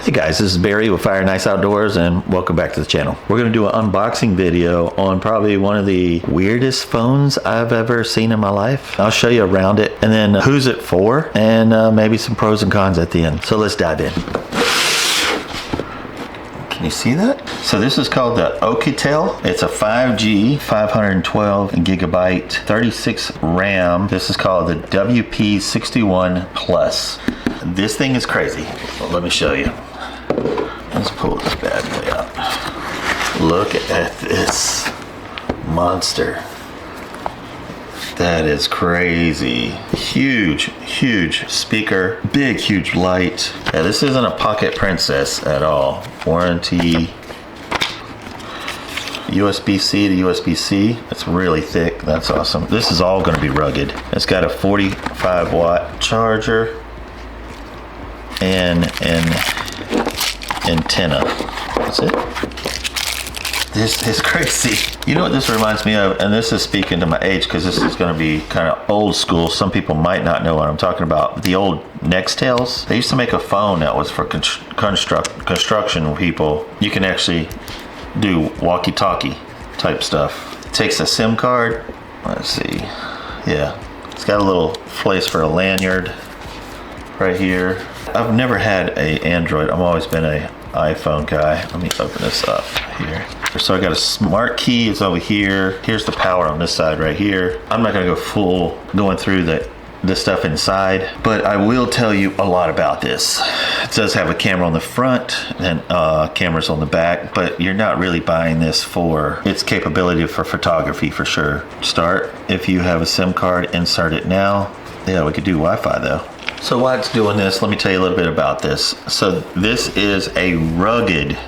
Hey guys, this is Barry with Fire and Ice Outdoors and welcome back to the channel. We're going to do an unboxing video on probably one of the weirdest phones I've ever seen in my life. I'll show you around it and then who's it for and maybe some pros and cons at the end. So let's dive in. Can you see that? So this is called the Oukitel. It's a 5G, 512 gigabyte, 36 RAM. This is called the WP61 Plus. This thing is crazy. Well, let me show you. Let's pull this bad boy out. Look at this monster. That is crazy. Huge, huge speaker, big, huge light. Yeah, this isn't a pocket princess at all. Warranty, USB-C to USB-C. It's really thick. That's awesome. This is all gonna be rugged. It's got a 45 watt charger and an antenna. That's it. This is crazy. You know what this reminds me of? And this is speaking to my age because this is going to be kind of old school. Some people might not know what I'm talking about. The old Nextels. They used to make a phone that was for construction people. You can actually do walkie-talkie type stuff. It takes a SIM card. Let's see. Yeah. It's got a little place for a lanyard right here. I've never had a Android. I've always been a iPhone guy. Let me open this up here. So I got a smart key, it's over here. Here's the power on this side right here. I'm not gonna go full going through the stuff inside, but I will tell you a lot about this. It does have a camera on the front and cameras on the back, but you're not really buying this for its capability for photography for sure. Start, if you have a SIM card, insert it now. Yeah, we could do Wi-Fi though. So while it's doing this, let me tell you a little bit about this. So this is a rugged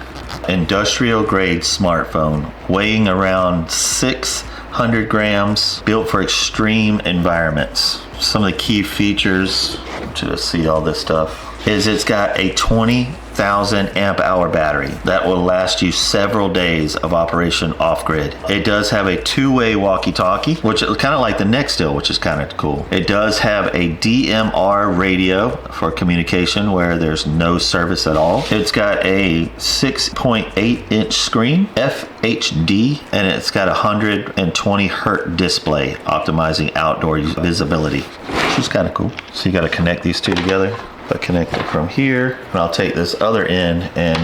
industrial grade smartphone weighing around 600 grams, built for extreme environments. Some of the key features, to see all this stuff, is it's got a 20,000 amp hour battery that will last you several days of operation off-grid. It does have a two-way walkie-talkie, which is kind of like the Nextel, which is kind of cool. It does have a DMR radio for communication where there's no service at all. It's got a 6.8 inch screen, FHD, and it's got a 120 hertz display optimizing outdoor visibility, which is kind of cool. So you got to connect these two together. I connect it from here, and I'll take this other end and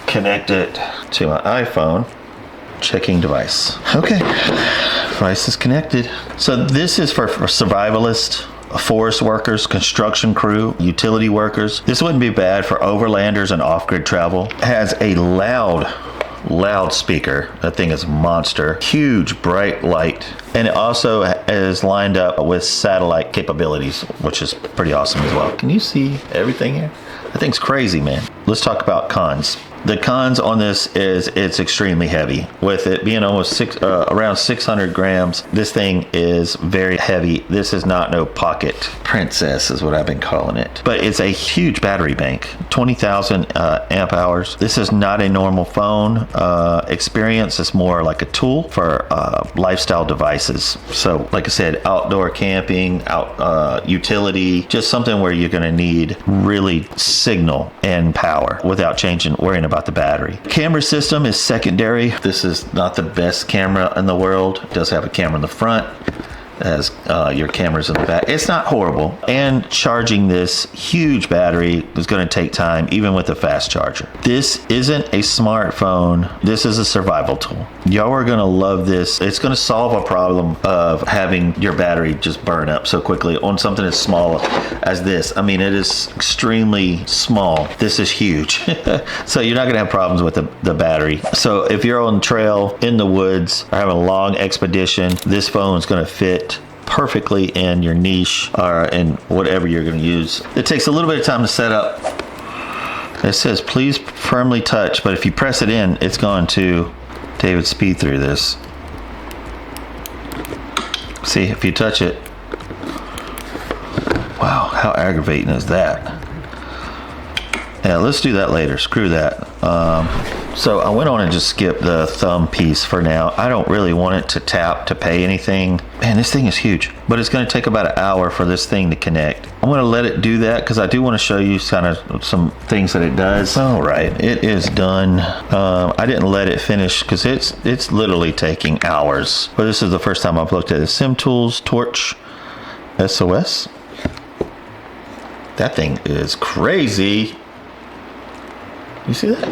connect it to my iPhone. Checking device. Okay, device is connected. So this is for survivalists, forest workers, construction crew, utility workers. This wouldn't be bad for overlanders and off-grid travel. It has a loudspeaker. That thing is a monster. Huge bright light, and it also is lined up with satellite capabilities, which is pretty awesome as well. Can you see everything here? That thing's crazy, man. Let's talk about cons. The cons on this is it's extremely heavy. With it being almost around 600 grams, this thing is very heavy. This is not no pocket princess is what I've been calling it. But it's a huge battery bank, 20,000 amp hours. This is not a normal phone experience. It's more like a tool for lifestyle devices. So like I said, outdoor camping, utility, just something where you're gonna need really signal and power without worrying about the battery. Camera system is secondary. This is not the best camera in the world. It does have a camera in the front. It has your cameras in the back. It's not horrible. And charging this huge battery is going to take time, even with a fast charger. This isn't a smartphone. This is a survival tool. Y'all are going to love this. It's going to solve a problem of having your battery just burn up so quickly on something as small as this. I mean, it is extremely small. This is huge. So you're not going to have problems with the battery. So if you're on trail, in the woods, or having a long expedition, this phone is going to fit perfectly in your niche or in whatever you're going to use. It takes a little bit of time to set up. It says please firmly touch, but if you press it in, it's going to David speed through this. See, if you touch it, wow, how aggravating is that? Yeah, let's do that later. Screw that. So I went on and just skipped the thumb piece for now. I don't really want it to tap to pay anything. Man, this thing is huge, but it's going to take about an hour for this thing to connect. I'm going to let it do that because I do want to show you kind of some things that it does. All right, it is done. I didn't let it finish because it's literally taking hours. But this is the first time I've looked at it. Sim Tools, Torch, SOS. That thing is crazy. You see that?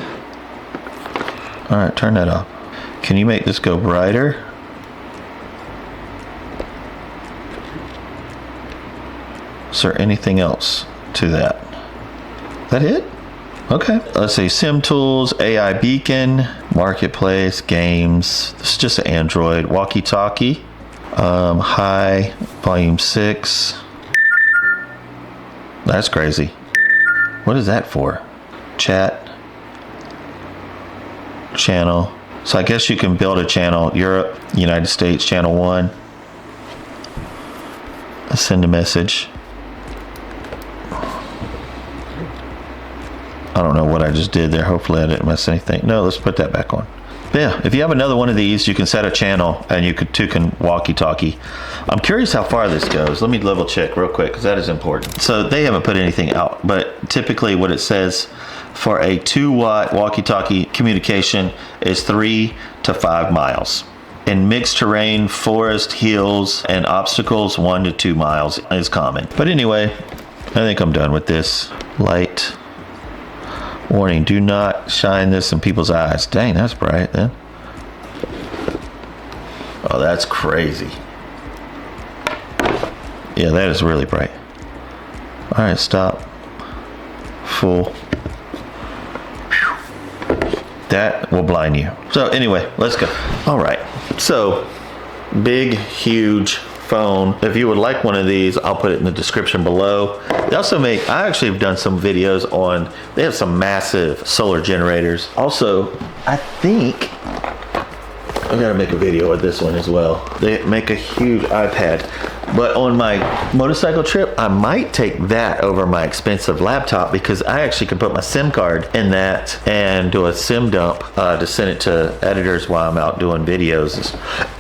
All right, turn that off. Can you make this go brighter? Is there anything else to that? Is that it? Okay. Let's see. Sim Tools, AI Beacon, Marketplace, Games. This is just an Android. Walkie-talkie. High, Volume 6. That's crazy. What is that for? Chat. Channel. So I guess you can build a channel. Europe, United States, channel 1. Send a message. I don't know what I just did there. Hopefully I didn't miss anything. No, let's put that back on. Yeah, if you have another one of these, you can set a channel and you two can walkie-talkie. I'm curious how far this goes. Let me level check real quick because that is important. So they haven't put anything out, but typically what it says for a 2-watt walkie-talkie communication is 3 to 5 miles. In mixed terrain, forest, hills, and obstacles, 1 to 2 miles is common. But anyway, I think I'm done with this. Light. Warning, do not shine this in people's eyes. Dang, that's bright then. Oh, that's crazy. Yeah, that is really bright. All right, stop. Full. That will blind you. So anyway, let's go. All right, so big, huge phone. If you would like one of these, I'll put it in the description below. They also make, I actually have done some videos on, they have some massive solar generators. Also, I think I gotta make a video of this one as well. They make a huge iPad. But on my motorcycle trip, I might take that over my expensive laptop because I actually can put my SIM card in that and do a SIM dump to send it to editors while I'm out doing videos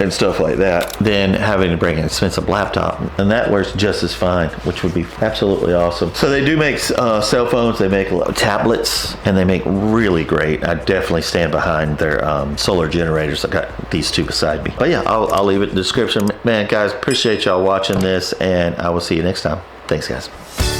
and stuff like that, than having to bring an expensive laptop. And that works just as fine, which would be absolutely awesome. So they do make cell phones, they make tablets, and they make really great. I definitely stand behind their solar generators. I got these two beside me. But yeah, I'll leave it in the description. Man, guys, appreciate y'all watching this, and I will see you next time. Thanks, guys.